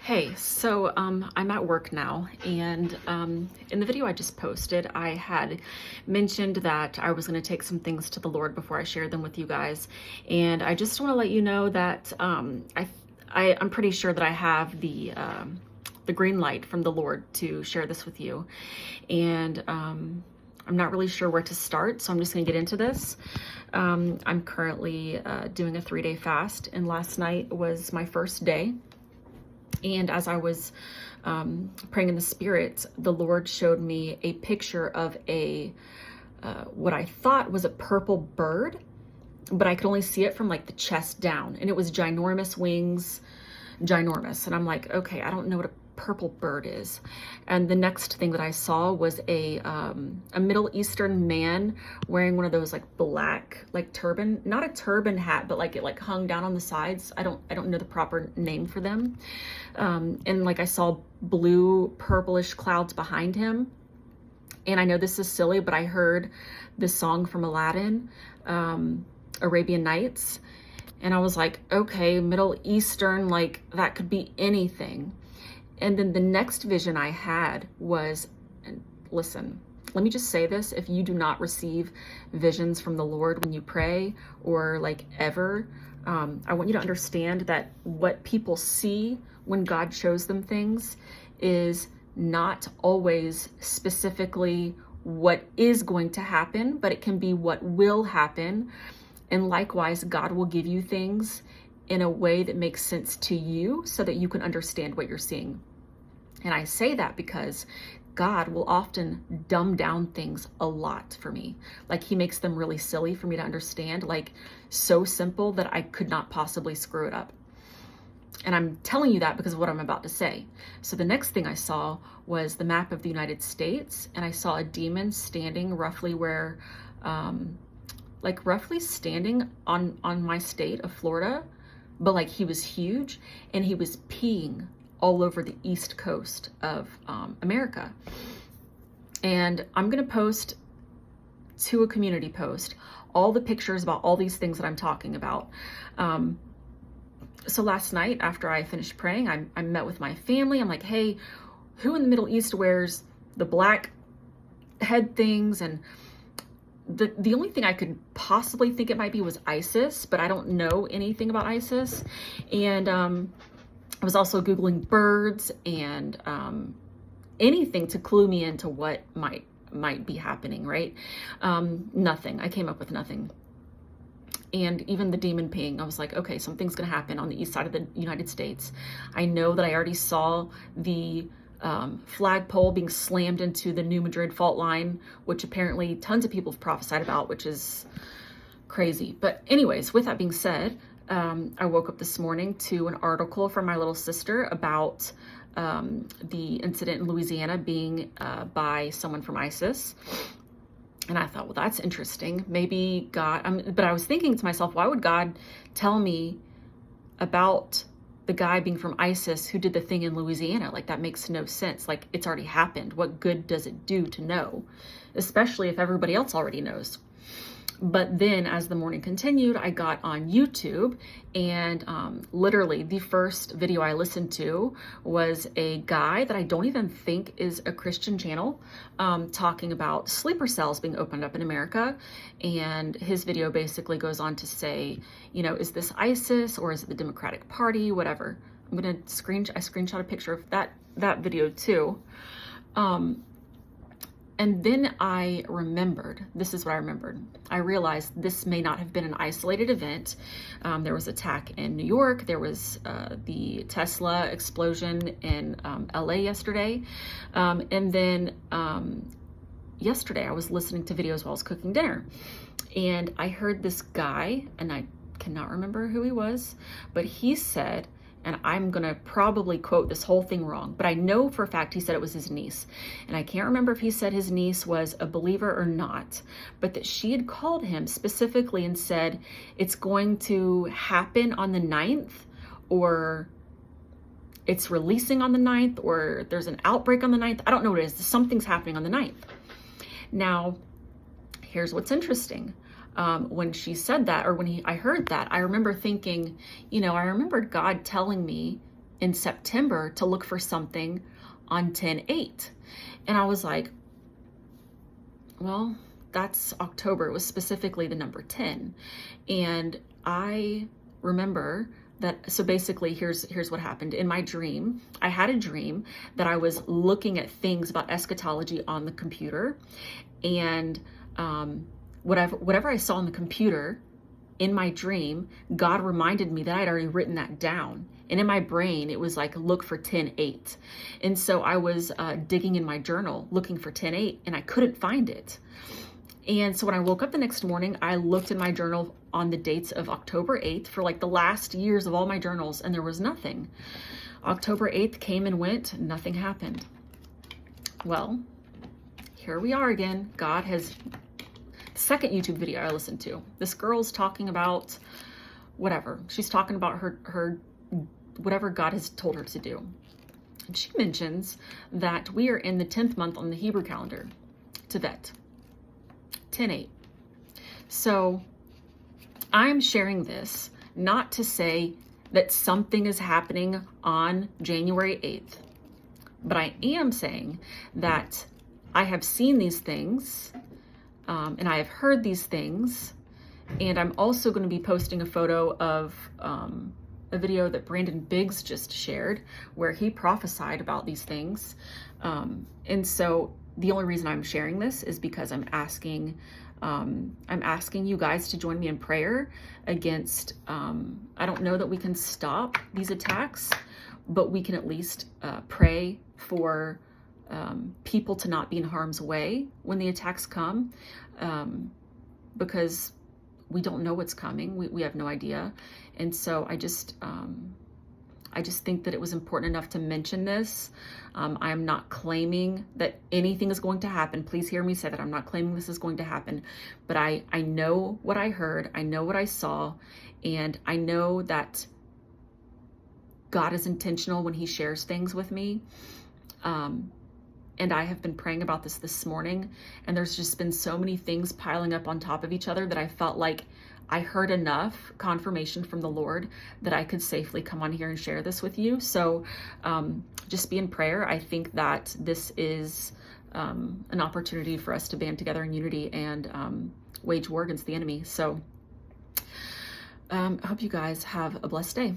Hey, so I'm at work now, and in the video I just posted, I had mentioned that I was going to take some things to the Lord before I shared them with you guys, and I just want to let you know that I'm pretty sure that I have the green light from the Lord to share this with you, and I'm not really sure where to start, so I'm just going to get into this. I'm currently doing a 3-day fast, and last night was my first day. And as I was praying in the Spirit, the Lord showed me a picture of what I thought was a purple bird, but I could only see it from like the chest down, and it was ginormous wings, ginormous. And I'm like, okay, I don't know what a purple bird is. And the next thing that I saw was a Middle Eastern man wearing one of those like black, like turban, not a turban hat, but like it like hung down on the sides. I don't know the proper name for them. And like I saw blue purplish clouds behind him. And I know this is silly, but I heard this song from Aladdin, Arabian Nights. And I was like, okay, Middle Eastern, like that could be anything. And then the next vision I had was, and listen, let me just say this. If you do not receive visions from the Lord when you pray or like ever, I want you to understand that what people see when God shows them things is not always specifically what is going to happen, but it can be what will happen. And likewise, God will give you things in a way that makes sense to you so that you can understand what you're seeing. And I say that because God will often dumb down things a lot for me. Like he makes them really silly for me to understand, like so simple that I could not possibly screw it up. And I'm telling you that because of what I'm about to say. So the next thing I saw was the map of the United States, and I saw a demon standing roughly where, like roughly standing on my state of Florida, but like he was huge and he was peeing all over the East Coast of America. And I'm gonna post to a community post all the pictures about all these things that I'm talking about. So last night after I finished praying, I met with my family. I'm like, hey, who in the Middle East wears the black head things? And the only thing I could possibly think it might be was ISIS, but I don't know anything about ISIS. And I was also Googling birds and anything to clue me into what might be happening, right? Nothing. I came up with nothing. And even the demon peeing, I was like, okay, something's gonna happen on the east side of the United States. I know that I already saw the flagpole being slammed into the New Madrid fault line, which apparently tons of people have prophesied about, which is crazy. But anyways, with that being said, I woke up this morning to an article from my little sister about the incident in Louisiana being by someone from ISIS. And I thought, well, that's interesting. Maybe God, but I was thinking to myself, why would God tell me about the guy being from ISIS who did the thing in Louisiana? Like, that makes no sense. Like, it's already happened. What good does it do to know? Especially if everybody else already knows. But then as the morning continued, I got on YouTube, and literally the first video I listened to was a guy that I don't even think is a Christian channel, talking about sleeper cells being opened up in America. And his video basically goes on to say, you know, is this ISIS or is it the Democratic Party, whatever. I'm gonna I screenshot a picture of that video too. And then I remembered, this is what I remembered. I realized this may not have been an isolated event. There was an attack in New York. There was the Tesla explosion in LA yesterday. And then yesterday I was listening to videos while I was cooking dinner. And I heard this guy, and I cannot remember who he was, but he said, and I'm gonna probably quote this whole thing wrong, but I know for a fact he said it was his niece. And I can't remember if he said his niece was a believer or not, but that she had called him specifically and said, it's going to happen on the 9th, or it's releasing on the 9th, or there's an outbreak on the 9th. I don't know what it is. Something's happening on the 9th. Now, here's what's interesting. When she said that, or when I heard that, I remember thinking, you know, I remembered God telling me in September to look for something on 10/8. And I was like, well, that's October. It was specifically the number 10. And I remember that, so basically here's what happened. In my dream, I had a dream that I was looking at things about eschatology on the computer, and whatever I saw on the computer in my dream, God reminded me that I'd already written that down. And in my brain, it was like, look for 10/8. And so I was digging in my journal, looking for 10/8, and I couldn't find it. And so when I woke up the next morning, I looked in my journal on the dates of October 8th for like the last years of all my journals, and there was nothing. October 8th came and went, nothing happened. Well, here we are again. God has, second YouTube video I listened to, this girl's talking about whatever. She's talking about her whatever God has told her to do. And she mentions that we are in the 10th month on the Hebrew calendar, Tevet, 10/8. So I'm sharing this not to say that something is happening on January 8th, but I am saying that I have seen these things, and I have heard these things, and I'm also going to be posting a photo of a video that Brandon Biggs just shared where he prophesied about these things. And so the only reason I'm sharing this is because I'm asking you guys to join me in prayer against, I don't know that we can stop these attacks, but we can at least pray for people to not be in harm's way when the attacks come, because we don't know what's coming. We have no idea. And so I just think that it was important enough to mention this. I am not claiming that anything is going to happen. Please hear me say that. I'm not claiming this is going to happen, but I know what I heard. I know what I saw, and I know that God is intentional when he shares things with me. And I have been praying about this morning, and there's just been so many things piling up on top of each other that I felt like I heard enough confirmation from the Lord that I could safely come on here and share this with you. So just be in prayer. I think that this is an opportunity for us to band together in unity and wage war against the enemy. So I hope you guys have a blessed day.